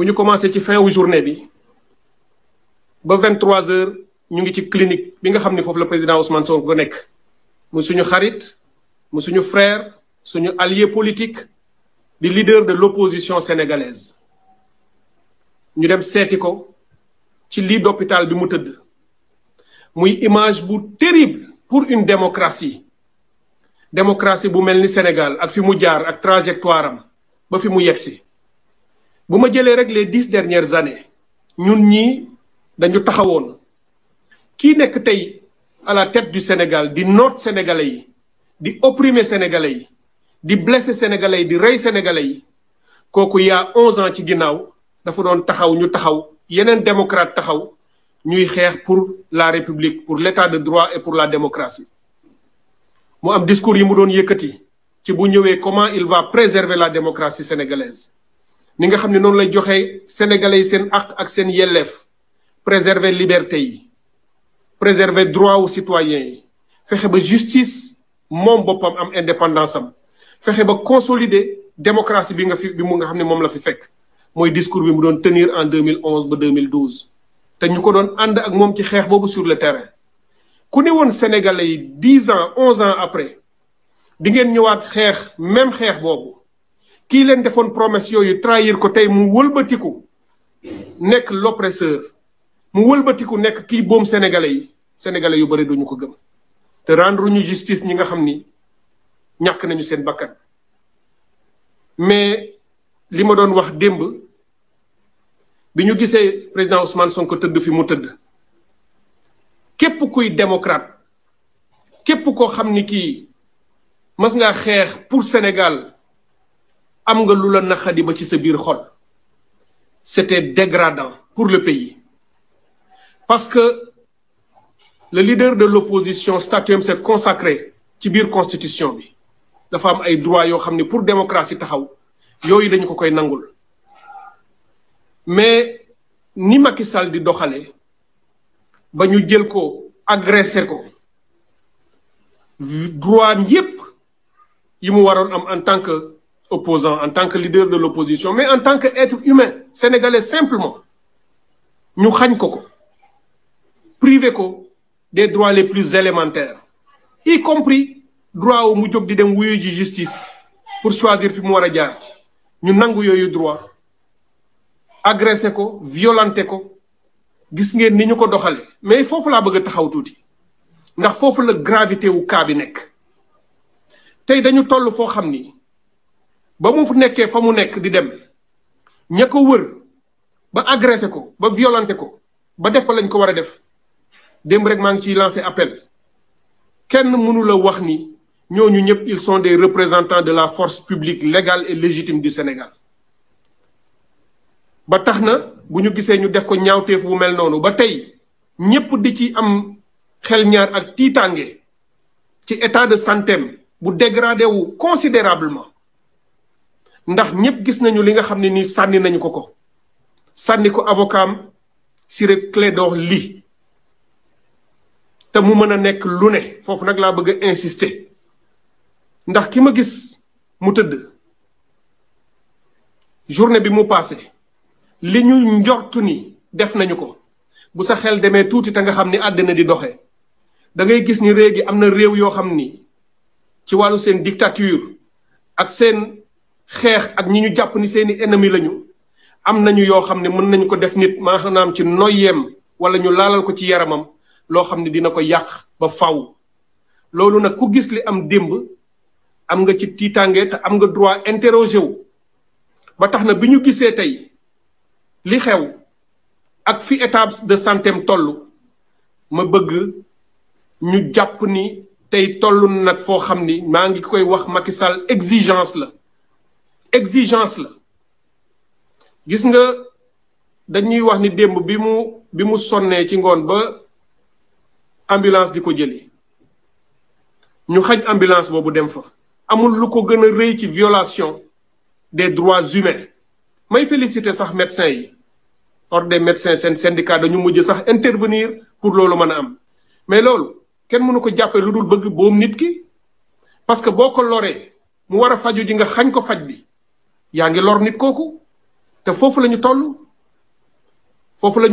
bu ñu commencé ci fin wu journée bi ba 23h ñu ngi ci clinique bi nga xam ne foofu la président Ousmane Sonko nekk mu suñu xarit mu suñu frère suñu allié politique di leader de l'opposition sénégalaise ñu dem seeti ko ci lit d'hôpital bi mu tëdd muy image bu terrible pour une démocratie bu mel ni Sénégal ak fi mu jaar ak trajectoire am ba fi mu yegsi bu ma jëlee rek les 10 dernières années ñun ñii dañu taxawoon kii nekk tey à la tête du Sénégal di noot sénégalais yi di opprimer sénégalais yi di blesser sénégalais yi di rey sénégalais yi kooku y a 11 ans ci ginnaaw dafa doon taxaw ñu taxaw yeneen démocrate taxaw ñuy xeex pour la république pour l'état de droit et pour la démocratie mu am discours yi mu doon yëkkati ci bu ñëwee comment il va préserver la démocratie sénégalaise ni nga xam ne noonu lay joxe sénégalais yi seen àq ak seen yelleef préserver liberté yi préserver droit aux citoyens yi fexe ba justice moom boppam am indépendance am fexe ba consolider démocratie bi nga xam ne moom la fi fekk mooy discours bi mu doon tenir en 2011 ba 2012 te ñu ko doon ànd ak moom ci xeex boobu sur le terrain ku ne woon sénégalais yi 10 ans 11 ans après di ngeen ñëwaat xeex même xeex boobu kii leen defoon promesse yooyu trahir ko tey mu wëlbatiku nekk l'oppresseur mu wëlbatiku nekk kii boom sénégalais yu bëri duñu ko gëm te rendre ñu justice ñi nga xam ni ñàkk nañu seen bakkan mais li ma doon wax démb bi ñu gisee président Ousmane Sonko tëdd fi mu tëdd képp kuy démocrate képp koo xam ni kii mas ngaa xeex pour Sénégal am nga lu la naqadi ba ci sa biir xol c'était dégradant pour le pays parce que le leader de l'opposition statuam s'est consacré ci biir constitution bi dafa am ay droits yoo xam ne pour démocratie taxaw yooyu dañu ko koy nangul mais ni Macky Sall di doxale ba ñu jël ko agressé ko droit yépp yi mu waroon am en tant que opposant en tant que leader de l'opposition mais en tant que être humain sénégalais simplement ñu xañ ko privé ko des droits les plus élémentaires y compris droit wu mu jóg di dem wuyu ji justice pour choisir fi mu war a jaar ñu nangu yooyu droit agressé ko violenté ko gis ngeen ni ñu ko doxale mais foofu laa bëgg a taxaw tuuti ndax foofu la gravité wu cas bi nekk tey dañu toll foo xam ni ba mu nekkee fa mu nekk di dem ña ko wër ba agressé ko ba violenté ko ba def ko lañ ko war a def démb rek maa ngi ciy lancé appel kenn mënu la wax ni ñooñu ñëpp ils sont des représentants de la force publique légale et légitime du Sénégal ba tax na bu ñu gisee ñu def ko ñaawteef bu mel noonu ba tey ñëpp di ci am xel ñaar ak tiitaange ci état de santé bu dégradé wu considérablement ndax ñëpp gis nañu li nga xam ne nii sànni nañu ko sànni ko avocat am Ciré Clédor Ly te mu mën a nekk lu ne foofu nag laa bëgg a insister ndax ki ma gis mu tëdd journée bi mu passé li ñu njortu ni def nañu ko bu sa xel demee tuuti te nga xam ni àddina di doxe da ngay gis ni léegi am na réew yoo xam ni ci wàllu seen dictature ak seen xeex ak ñi ñu jàpp ni seeni ennemi lañu am nañu yoo xam ne mën nañu ko def nit maanaam ci noyyeem wala ñu laalal ko ci yaramam loo xam ne dina ko yàq ba faw loolu nag ku gis li am démb am nga ci tiitaange te am nga droit interroger wu ba tax na bi ñu gisee tey li xew ak fi état de santé am toll ma bëgg ñu jàpp ni tey toll nag foo xam ni maa ngi koy wax Macky Sall exigence la gis nga dañuy wax ni démb bi mu sonnee ci ngoon ba ambulance di ko jëli ñu xaj ambulance boobu dem fa amul lu ko gën a rëy ci violation des droits humains may féliciter sax médecins yi ordre des médecins seen syndicat dañu mujj sax intervenir pour loolu mën a am mais loolu kenn mënu ko jàppee lu dul bëgg boom nit ki parce que boo ko loree mu war a faju ji nga xañ ko faj bi yaa ngi lor nit kooku te foofu la ñu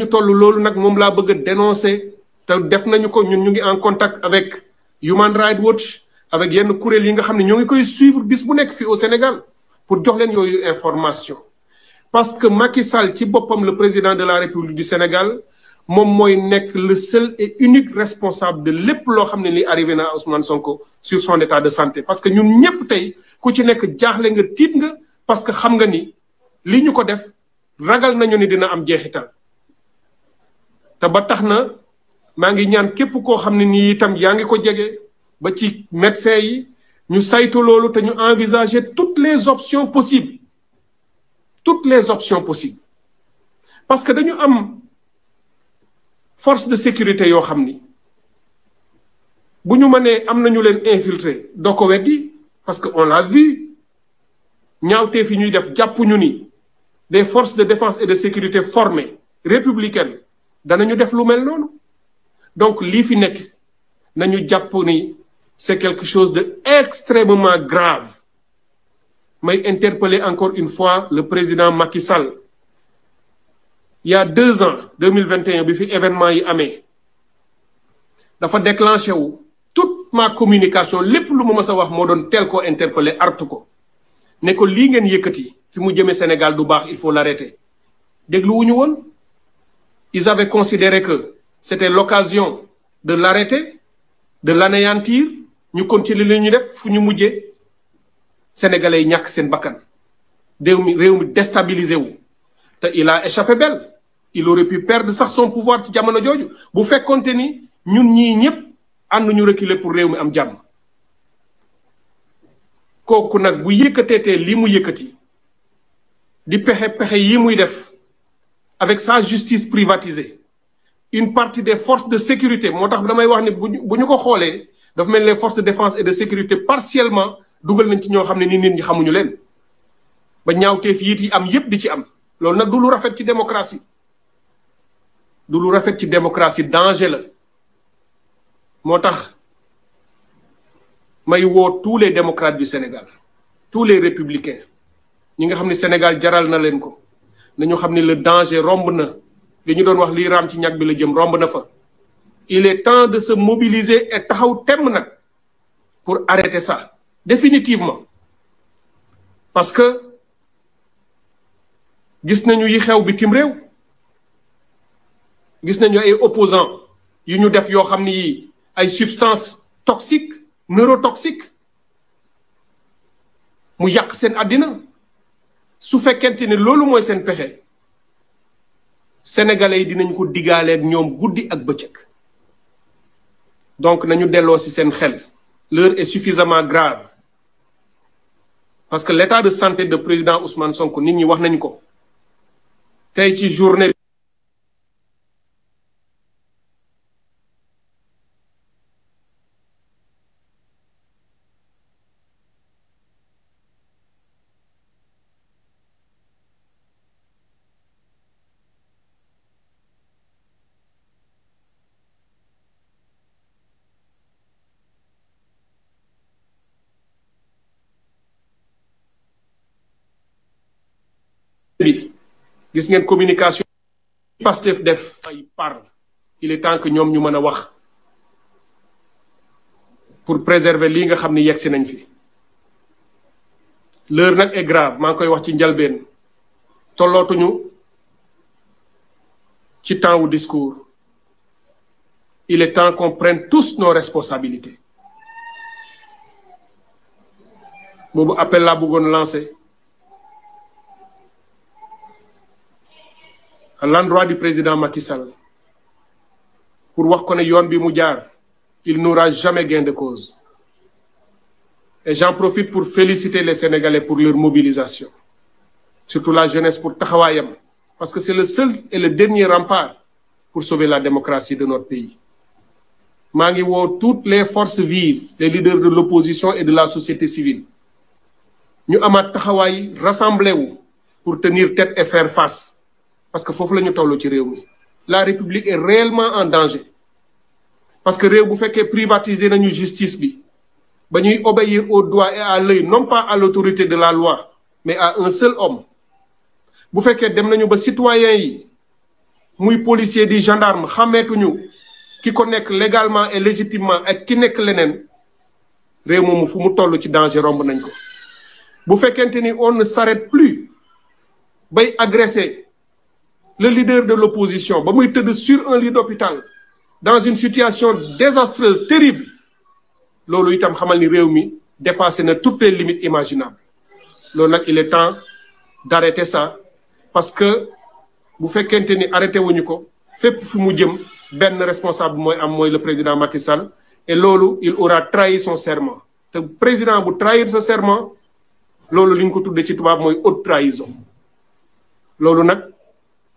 toll loolu nag moom laa bëgg a dénoncer te def nañu ko ñun ñu ngi en contact avec Human Rights Watch avec yenn kuréel yi nga xam ne ñoo ngi koy suivre bis bu nekk fii au Sénégal pour jox leen yooyu information parce que Macky Sall ci boppam le président de la République du Sénégal moom mooy nekk le seul et unique responsable de lépp loo xam ne li arrivé na Ousmane Sonko sur son état de santé parce que ñun ñëpp tey ku ci nekk jaaxle nga tiit nga parce que xam nga ni li ñu ko def ragal nañu ni dina am jeexital te ba tax na maa ngi ñaan képp koo xam ne nii itam yaa ngi ko jege ba ci médecin yi ñu saytu loolu te ñu envisager toutes les options possibles parce que dañu am force de sécurité yoo xam ni bu ñu mënee am nañu leen infiltrer doo ko weddi parce que on l'a vu ñaawtee fi ñuy def jàpp ñu ni des forces de défense et de sécurité formées républicaines danañu def lu mel noonu donc lii fi nekk nañu jàpp ni c'est quelque chose de extrêmement grave may interpeller encore une fois le président Macky Sall il y a 2 ans 2021 bi fi événement yi amee dafa déclenché wu toute ma communication lépp lu ma mës a wax moo doon teel koo interpeller artu ko ne ko lii ngeen yëkkati fi mu jëmee Sénégal du baax il faut l'arrêter dégluwuñu woon ils avaient considéré que c'était l'occasion de l'arrêter de l'anéantir ñu continuer li ñu def fu ñu mujjee sénégalais yi ñàkk seen bakkan réew mi déstabilisé wu te il a échappé belle il aurait pu perdre sax son pouvoir ci jamono jooju bu fekkonte ni ñun ñii ñëpp ànd ñu reculer pour réew mi am jàmm kooku nag bu yëkkateetee lii mu yëkkati di pexe yi muy def avec sa justice privatisée une partie des forces de sécurité moo tax damay wax ni bu ñu ko xoolee dafa mel les forces de défense et de sécurité partiellement dugal nañ ci ñoo xam ne ni nit ñi xamuñu leen ba ñaawteef yi am yépp di ci am loolu nag du lu rafet ci démocratie danger la moo tax may woo tous les démocrates du Sénégal tous les républicains ñi nga xam ne Sénégal jaral na leen ko nañu xam ne le danger romb na li ñu doon wax lii raam ci ñag bi la jëm romb na fa il est temps de se mobiliser et taxaw temm nag pour arrêter ça définitivement parce que gis nañu yi xew bitim réew gis nañu ay opposants yu ñu def yoo xam ni yi ay substances toxiques neurotoxiques mu yàq seen àddina su fekkente ne loolu mooy seen pexe sénégalais yi dinañ ko diggaaleeg ñoom guddi ak bëccëg donc nañu delloo ci seen xel l'heure est suffisamment grave parce que l'état de santé de président Ousmane Sonko nit ñi wax nañ ko tey ci journée bi gis ngeen communication Pastef def ay parle il est temps que ñoom ñu mën a wax pour préserver lii nga xam ni yegg si nañ fi l'heure nag est grave maa ngi koy wax ci njalbeen tollootuñu ci temps wu discours il est temps qu'on prenne tous nos responsabilités boobu appel laa bëggoon lancer à l'endroit du président Macky Sall pour wax ko ne yoon bi mu jaar il n'aura jamais gain de cause et j'en profite pour féliciter les Sénégalais pour leur mobilisation surtout la jeunesse pour taxawaayam parce que c'est le seul et le dernier rempart pour sauver la démocratie de notre pays maa ngi woo toutes les forces vives les leaders de l'opposition et de la société civile ñu amaat taxawaay rassemblé wu pour tenir tête et faire face parce que foofu la ñu toll ci réew mi la république est réellement en danger parce que réew bu fekkee privatiser nañu justice bi ba ñuy obéir au doigt et à l'œil non pas à l'autorité de la loi mais à un seul homme bu fekkee dem nañu ba citoyens yi muy policier di gendarme xàmmeetuñu ki ko nekk légalement et légitimement ak ki nekk leneen réew moomu fu mu toll ci danger romb nañ ko. bu fekkente ni on ne s'arrête plus bay agresser le leader de l'opposition ba muy tëdd sur un lit d'hôpital dans une situation désastreuse terrible loolu itam xamal ni réew mi dépassé na toutes les limites imaginables loolu nag il est temps d'arrêter ça parce que bu fekkente ni arrêté wuñu ko fépp fu mu jëm benn responsable mooy am mooy le président Macky Sall et loolu il aura trahi son serment te président bu trahir sa serment loolu li ñu ko tuddee ci tubaab mooy haute trahison loolu nag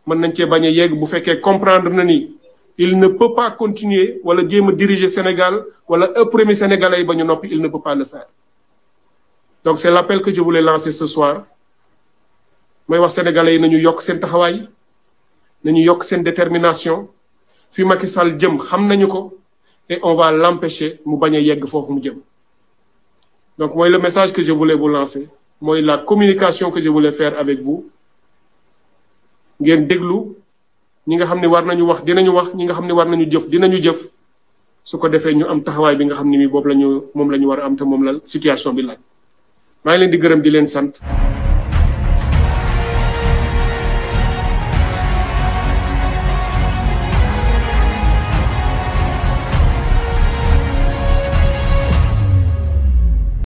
mën nañ cee bañ a yegg bu fekkee comprendre na ni il ne peut pas continuer wala jéem a diriger Sénégal wala opprimer Sénégalais yi ba ñu noppi il ne peut pas le faire donc c'est l'appel que je voulais lancer ce soir mooy wax Sénégalais yi nañu yokk seen taxawaay nañu yokk seen détermination fi Macky Sall jëm xam nañu ko et on va l'empêcher mu bañ a yegg foofu mu jëm donc mooy le message que je voulais vous lancer mooy la communication que je voulais faire avec vous ngeen déglu ñi nga xam ne war nañu wax dinañu wax ñi nga xam ne war nañu jëf dinañu jëf su ko defee ñu am taxawaay bi nga xam ne mi boobu moom la ñu war a am te moom la situation bi laaj maa ngi leen di gërëm di leen sant